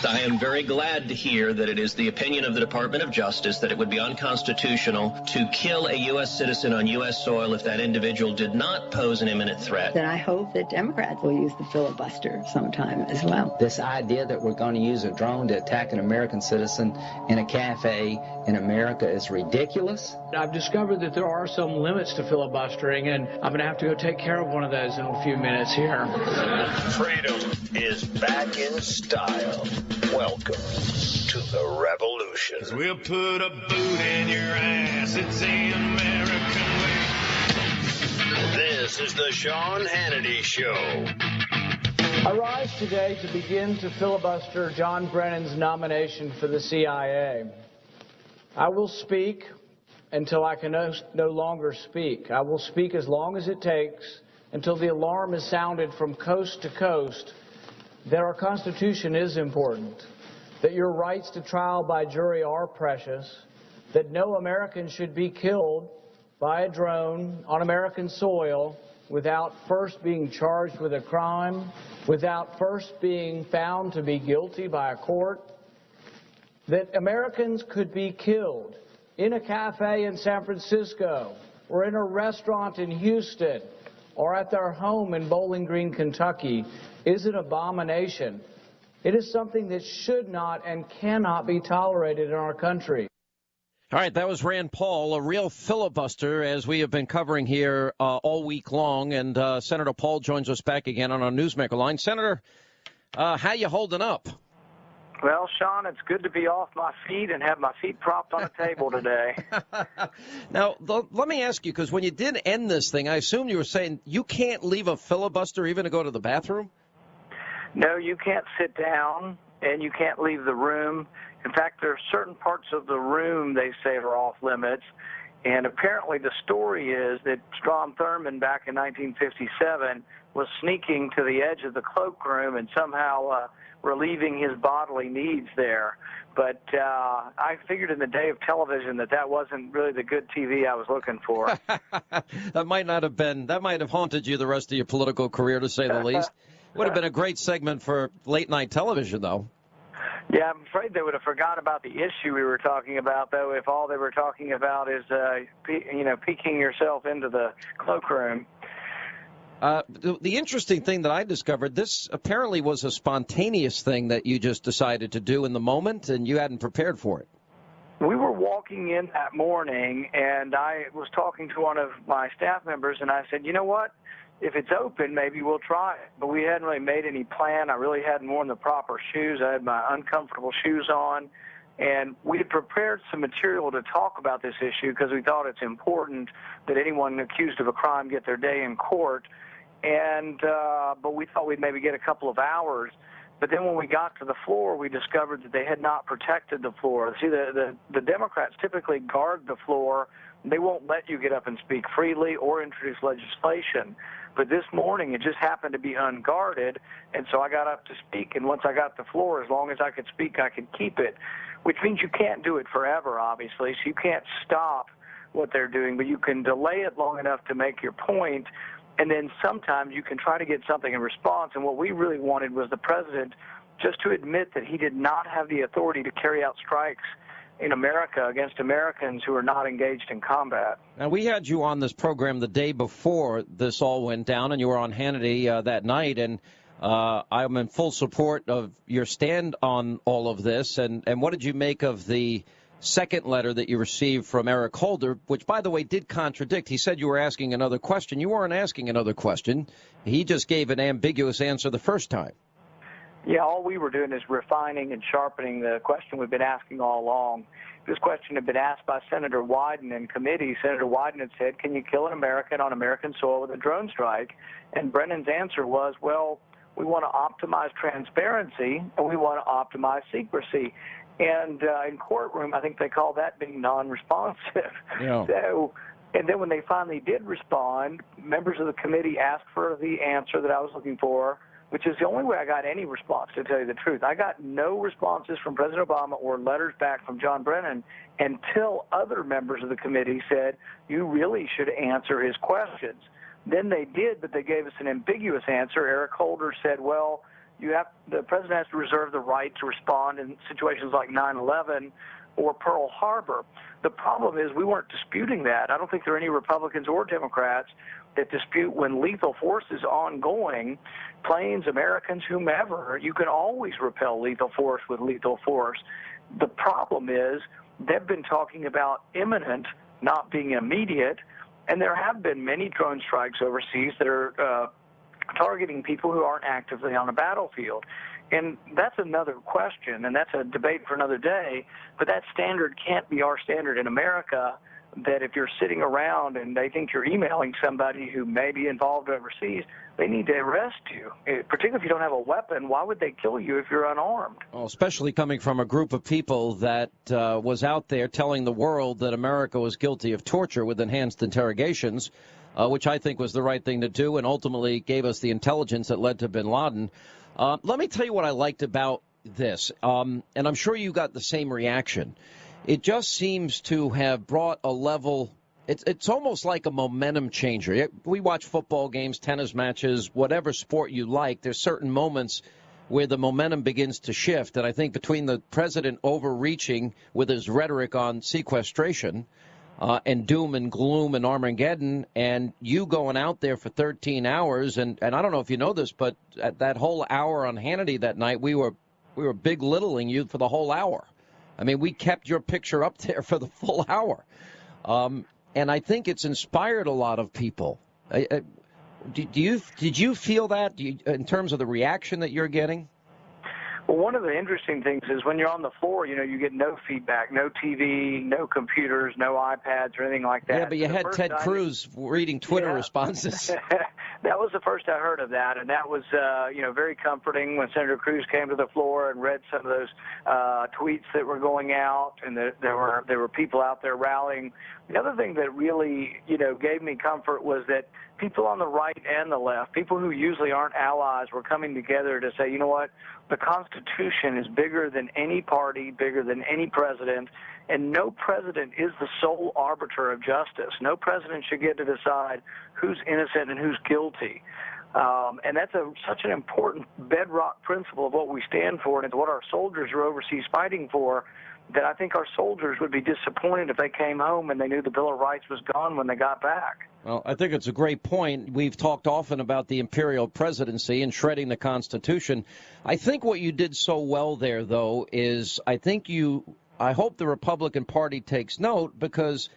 I am very glad to hear that it is the opinion of the Department of Justice that it would be unconstitutional to kill a U.S. citizen on U.S. soil if that individual did not pose an imminent threat. Then I hope that Democrats will use the filibuster sometime as well. This idea that we're going to use a drone to attack an American citizen in a cafe in America is ridiculous. I've discovered that there are some limits to filibustering, and I'm going to have to go take care of one of those in a few minutes here. Freedom is back in style. Welcome to the revolution. We'll put a boot in your ass. It's the American way. This is the Sean Hannity Show. I rise today to begin to filibuster John Brennan's nomination for the CIA. I will speak until I can no longer speak. I will speak as long as it takes until the alarm is sounded from coast to coast that our Constitution is important, that your rights to trial by jury are precious, that no American should be killed by a drone on American soil without first being charged with a crime, without first being found to be guilty by a court, that Americans could be killed in a cafe in San Francisco or in a restaurant in Houston or at their home in Bowling Green, Kentucky, is an abomination. It is something that should not and cannot be tolerated in our country. All right, that was Rand Paul, a real filibuster, as we have been covering here all week long. And Senator Paul joins us back again on our Newsmaker line. Senator, how you holding up? Well, Sean, it's good to be off my feet and have my feet propped on a table today. Now, let me ask you, because when you did end this thing, I assume you were saying you can't leave a filibuster even to go to the bathroom? No, you can't sit down and you can't leave the room. In fact, there are certain parts of the room they say are off limits. And apparently the story is that Strom Thurmond back in 1957 was sneaking to the edge of the cloakroom and somehow relieving his bodily needs there. But I figured in the day of television that wasn't really the good TV I was looking for. That might have haunted you the rest of your political career, to say the least. Would have been a great segment for late night television, though. Yeah, I'm afraid they would have forgot about the issue we were talking about, though, if all they were talking about is, peeking yourself into the cloakroom. The interesting thing that I discovered, this apparently was a spontaneous thing that you just decided to do in the moment, and you hadn't prepared for it. We were walking in that morning, and I was talking to one of my staff members, and I said, you know what? If it's open, maybe we'll try it. But we hadn't really made any plan. I really hadn't worn the proper shoes. I had my uncomfortable shoes on. And we had prepared some material to talk about this issue because we thought it's important that anyone accused of a crime get their day in court. And but we thought we'd maybe get a couple of hours. But then when we got to the floor, we discovered that they had not protected the floor. See, the Democrats typically guard the floor. They won't let you get up and speak freely or introduce legislation. But this morning, it just happened to be unguarded, and so I got up to speak. And once I got the floor, as long as I could speak, I could keep it, which means you can't do it forever, obviously. So you can't stop what they're doing, but you can delay it long enough to make your point, and then sometimes you can try to get something in response. And what we really wanted was the president just to admit that he did not have the authority to carry out strikes in America against Americans who are not engaged in combat. Now, we had you on this program the day before this all went down, and you were on Hannity that night, and I'm in full support of your stand on all of this. And what did you make of the second letter that you received from Eric Holder, which, by the way, did contradict? He said you were asking another question. You weren't asking another question. He just gave an ambiguous answer the first time. Yeah, all we were doing is refining and sharpening the question we've been asking all along. This question had been asked by Senator Wyden in committee. Senator Wyden had said, can you kill an American on American soil with a drone strike? And Brennan's answer was, well, we want to optimize transparency and we want to optimize secrecy. And in courtroom, I think they call that being non-responsive. Yeah. And then when they finally did respond, members of the committee asked for the answer that I was looking for, which is the only way I got any response, to tell you the truth. I got no responses from President Obama or letters back from John Brennan until other members of the committee said, you really should answer his questions. Then they did, but they gave us an ambiguous answer. Eric Holder said, well, the president has to reserve the right to respond in situations like 9/11 or Pearl Harbor. The problem is we weren't disputing that. I don't think there are any Republicans or Democrats that dispute when lethal force is ongoing. Planes, Americans, whomever, you can always repel lethal force with lethal force. The problem is they've been talking about imminent, not being immediate, and there have been many drone strikes overseas that are targeting people who aren't actively on a battlefield. And that's another question, and that's a debate for another day, but that standard can't be our standard in America, that if you're sitting around and they think you're emailing somebody who may be involved overseas, they need to arrest you. Particularly if you don't have a weapon, why would they kill you if you're unarmed? Well, especially coming from a group of people that was out there telling the world that America was guilty of torture with enhanced interrogations, which I think was the right thing to do and ultimately gave us the intelligence that led to bin Laden. Let me tell you what I liked about this, and I'm sure you got the same reaction. It just seems to have brought a level. It's almost like a momentum changer. We watch football games, tennis matches, whatever sport you like. There's certain moments where the momentum begins to shift. And I think between the president overreaching with his rhetoric on sequestration and doom and gloom and Armageddon, and you going out there for 13 hours. And I don't know if you know this, but at that whole hour on Hannity that night, we were big littling you for the whole hour. I mean, we kept your picture up there for the full hour. And I think it's inspired a lot of people. Did you feel that in terms of the reaction that you're getting? Well, one of the interesting things is when you're on the floor, you get no feedback, no TV, no computers, no iPads or anything like that. Yeah, but you had Ted Cruz reading Twitter responses. That was the first I heard of that, and that was, very comforting when Senator Cruz came to the floor and read some of those tweets that were going out, and there were people out there rallying. The other thing that really, gave me comfort was that people on the right and the left, people who usually aren't allies, were coming together to say, you know what, the Constitution is bigger than any party, bigger than any president, and no president is the sole arbiter of justice. No president should get to decide who's innocent and who's guilty. And that's such an important bedrock principle of what we stand for, and it's what our soldiers are overseas fighting for, that I think our soldiers would be disappointed if they came home and they knew the Bill of Rights was gone when they got back. Well, I think it's a great point. We've talked often about the imperial presidency and shredding the Constitution. I think what you did so well there, though, is I hope the Republican Party takes note, because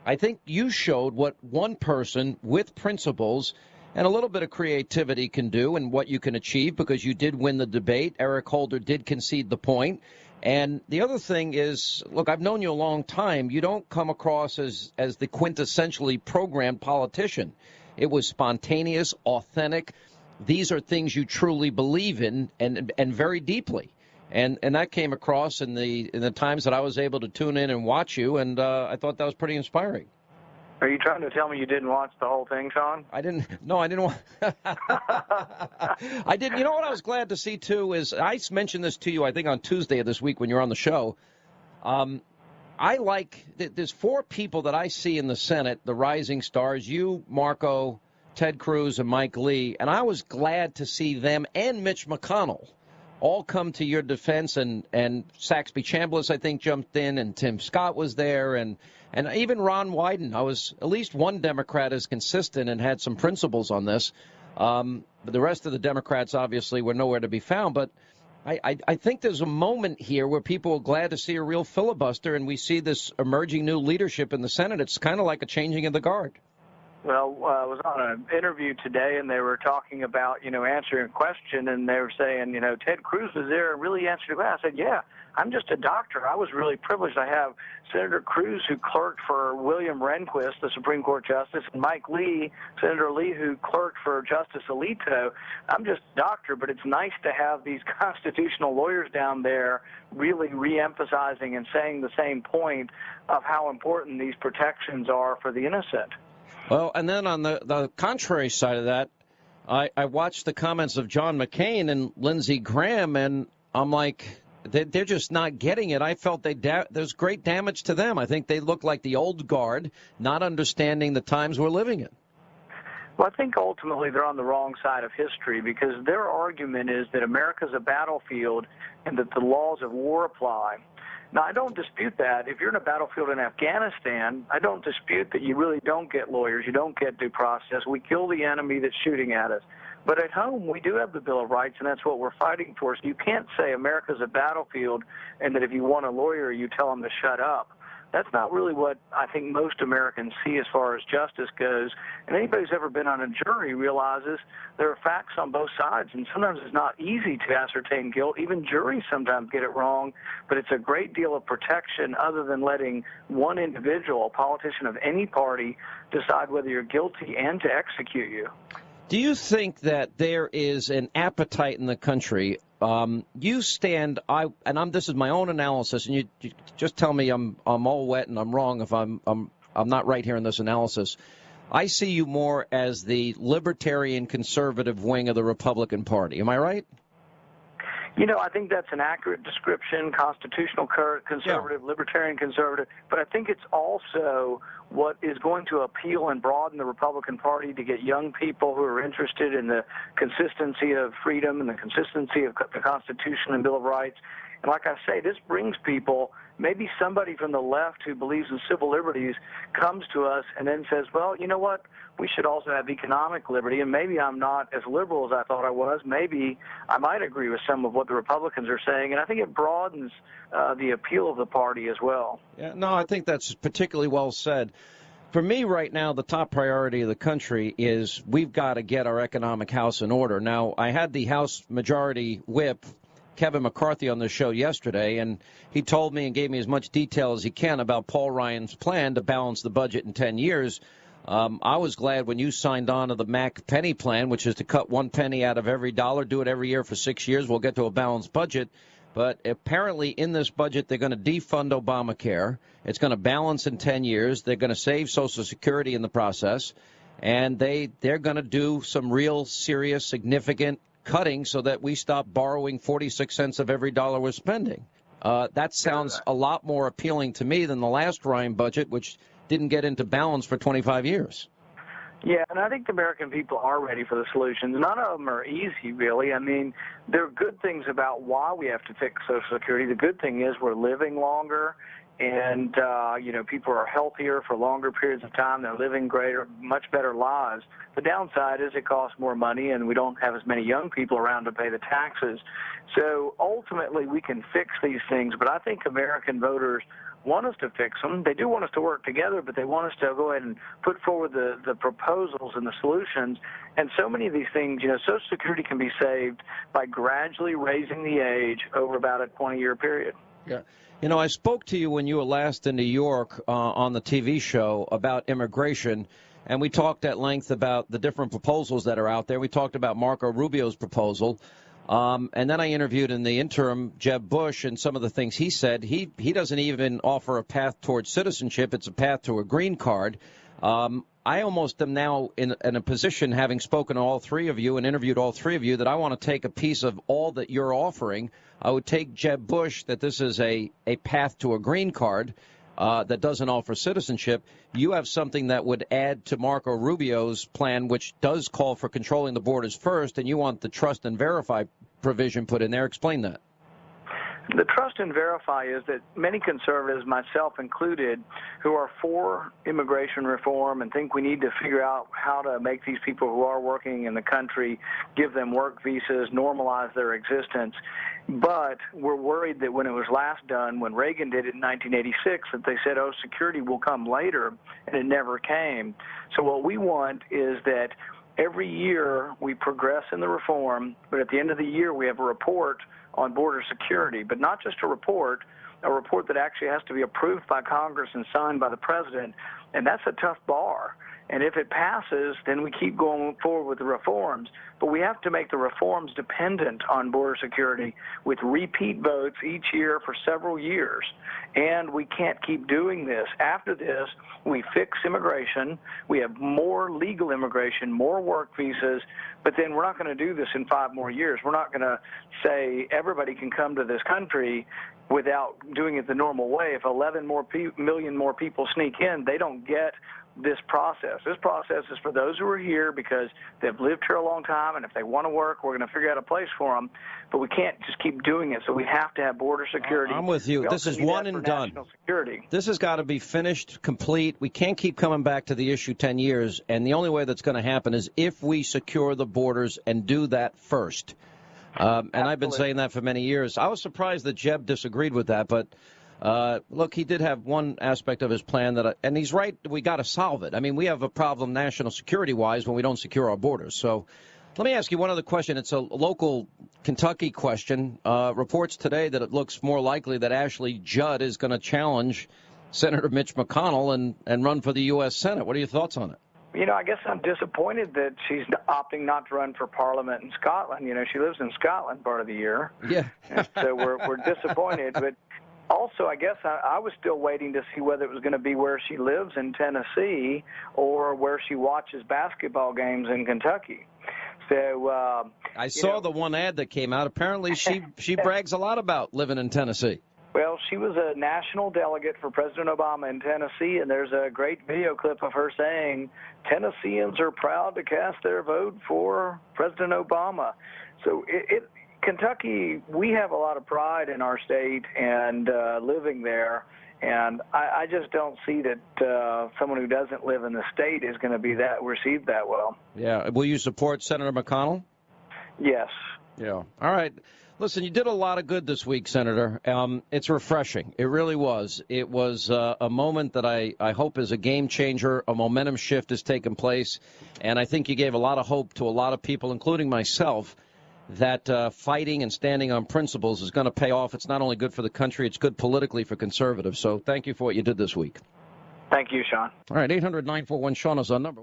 I think you showed what one person with principles and a little bit of creativity can do and what you can achieve, because you did win the debate. Eric Holder did concede the point. And the other thing is, look, I've known you a long time. You don't come across as the quintessentially programmed politician. It was spontaneous, authentic. These are things you truly believe in and very deeply. And that came across in the times that I was able to tune in and watch you, and I thought that was pretty inspiring. Are you trying to tell me you didn't watch the whole thing, Sean? I didn't. No, I didn't want. I did. You know what I was glad to see, too, is I mentioned this to you, I think, on Tuesday of this week when you're on the show. There's four people that I see in the Senate, the rising stars, you, Marco, Ted Cruz, and Mike Lee. And I was glad to see them and Mitch McConnell all come to your defense. And Saxby Chambliss, I think, jumped in, and Tim Scott was there, and even Ron Wyden. At least one Democrat is consistent and had some principles on this. But the rest of the Democrats, obviously, were nowhere to be found. But I think there's a moment here where people are glad to see a real filibuster, and we see this emerging new leadership in the Senate. It's kind of like a changing of the guard. Well, I was on an interview today, and they were talking about, answering a question, and they were saying, Ted Cruz was there and really answered the question. I said, yeah, I'm just a doctor. I was really privileged. I have Senator Cruz, who clerked for William Rehnquist, the Supreme Court Justice, and Mike Lee, Senator Lee, who clerked for Justice Alito. I'm just a doctor, but it's nice to have these constitutional lawyers down there really reemphasizing and saying the same point of how important these protections are for the innocent. Well, and then on the contrary side of that, I watched the comments of John McCain and Lindsey Graham, and I'm like, they're just not getting it. I felt there's great damage to them. I think they look like the old guard, not understanding the times we're living in. Well, I think ultimately they're on the wrong side of history because their argument is that America's a battlefield and that the laws of war apply. Now, I don't dispute that. If you're in a battlefield in Afghanistan, I don't dispute that you really don't get lawyers, you don't get due process. We kill the enemy that's shooting at us. But at home, we do have the Bill of Rights, and that's what we're fighting for. So you can't say America's a battlefield and that if you want a lawyer, you tell them to shut up. That's not really what I think most Americans see as far as justice goes. And anybody who's ever been on a jury realizes there are facts on both sides, and sometimes it's not easy to ascertain guilt. Even juries sometimes get it wrong, but it's a great deal of protection other than letting one individual, a politician of any party, decide whether you're guilty and to execute you. Do you think that there is an appetite in the country? You stand, this is my own analysis, and you just tell me I'm all wet and I'm wrong if I'm not right here in this analysis. I see you more as the libertarian conservative wing of the Republican Party. Am I right? You know, I think that's an accurate description, constitutional conservative, libertarian conservative, but I think it's also what is going to appeal and broaden the Republican Party to get young people who are interested in the consistency of freedom and the consistency of the Constitution and Bill of Rights. And like I say, this brings people, maybe somebody from the left who believes in civil liberties comes to us and then says, well, you know what, we should also have economic liberty, and maybe I'm not as liberal as I thought I was. Maybe I might agree with some of what the Republicans are saying, and I think it broadens the appeal of the party as well. Yeah, no, I think that's particularly well said. For me right now, the top priority of the country is we've got to get our economic house in order. Now, I had the House Majority Whip, Kevin McCarthy, on the show yesterday, and he told me and gave me as much detail as he can about Paul Ryan's plan to balance the budget in 10 years. I was glad when you signed on to the Mac Penny plan, which is to cut 1 penny out of every dollar, do it every year for 6 years. We'll get to a balanced budget. But apparently in this budget, they're going to defund Obamacare. It's going to balance in 10 years. They're going to save Social Security in the process. And they're going to do some real serious, significant cutting so that we stop borrowing 46 cents of every dollar we're spending. That sounds a lot more appealing to me than the last Ryan budget, which didn't get into balance for 25 years. Yeah, and I think the American people are ready for the solutions. None of them are easy, really. I mean, there are good things about why we have to fix Social Security. The good thing is we're living longer, and, people are healthier for longer periods of time. They're living much better lives. The downside is it costs more money, and we don't have as many young people around to pay the taxes. So ultimately, we can fix these things, but I think American voters want us to fix them. They do want us to work together, but they want us to go ahead and put forward the proposals and the solutions. And so many of these things, Social Security can be saved by gradually raising the age over about a 20-year period. Yeah. I spoke to you when you were last in New York on the TV show about immigration, and we talked at length about the different proposals that are out there. We talked about Marco Rubio's proposal. And then I interviewed in the interim Jeb Bush, and some of the things he said. He doesn't even offer a path towards citizenship. It's a path to a green card. I almost am now in a position, having spoken to all three of you and interviewed all three of you, that I want to take a piece of all that you're offering. I would take Jeb Bush, that this is a path to a green card that doesn't offer citizenship. You have something that would add to Marco Rubio's plan, which does call for controlling the borders first, and you want the trust and verify provision put in there. Explain that. The trust and verify is that many conservatives, myself included, who are for immigration reform and think we need to figure out how to make these people who are working in the country, give them work visas, normalize their existence. But we're worried that when it was last done, when Reagan did it in 1986, that they said, oh, security will come later, and it never came. So what we want is that every year we progress in the reform, but at the end of the year we have a report on border security, but not just a report that actually has to be approved by Congress and signed by the president, and that's a tough bar. And if it passes, then we keep going forward with the reforms. But we have to make the reforms dependent on border security with repeat votes each year for several years. And we can't keep doing this. After this, we fix immigration. We have more legal immigration, more work visas. But then we're not going to do this in 5 more years. We're not going to say everybody can come to this country without doing it the normal way. If 11 million more people sneak in, they don't get this process. This process is for those who are here because they've lived here a long time, and if they want to work, we're going to figure out a place for them. But we can't just keep doing it, so we have to have border security. I'm with you. This is one and done. This has got to be finished, complete. We can't keep coming back to the issue 10 years, and the only way that's going to happen is if we secure the borders and do that first. And I've been saying that for many years. I was surprised that Jeb disagreed with that, but look, he did have one aspect of his plan and he's right, we got to solve it. I mean, we have a problem national security-wise when we don't secure our borders. So let me ask you one other question. It's a local Kentucky question. Reports today that it looks more likely that Ashley Judd is going to challenge Senator Mitch McConnell and run for the U.S. Senate. What are your thoughts on it? You know, I guess I'm disappointed that she's opting not to run for Parliament in Scotland. You know, she lives in Scotland part of the year. Yeah. So we're disappointed. But also, I guess I was still waiting to see whether it was going to be where she lives in Tennessee or where she watches basketball games in Kentucky. So I saw the one ad that came out. Apparently, she brags a lot about living in Tennessee. Well, she was a national delegate for President Obama in Tennessee, and there's a great video clip of her saying, Tennesseans are proud to cast their vote for President Obama. So Kentucky, we have a lot of pride in our state and living there, and I just don't see that someone who doesn't live in the state is going to be received that well. Yeah. Will you support Senator McConnell? Yes. Yeah. All right. Listen, you did a lot of good this week, Senator. It's refreshing. It really was. It was a moment that I hope is a game changer. A momentum shift has taken place. And I think you gave a lot of hope to a lot of people, including myself, that fighting and standing on principles is going to pay off. It's not only good for the country, it's good politically for conservatives. So thank you for what you did this week. Thank you, Sean. All right, 800-941-SEAN is our number.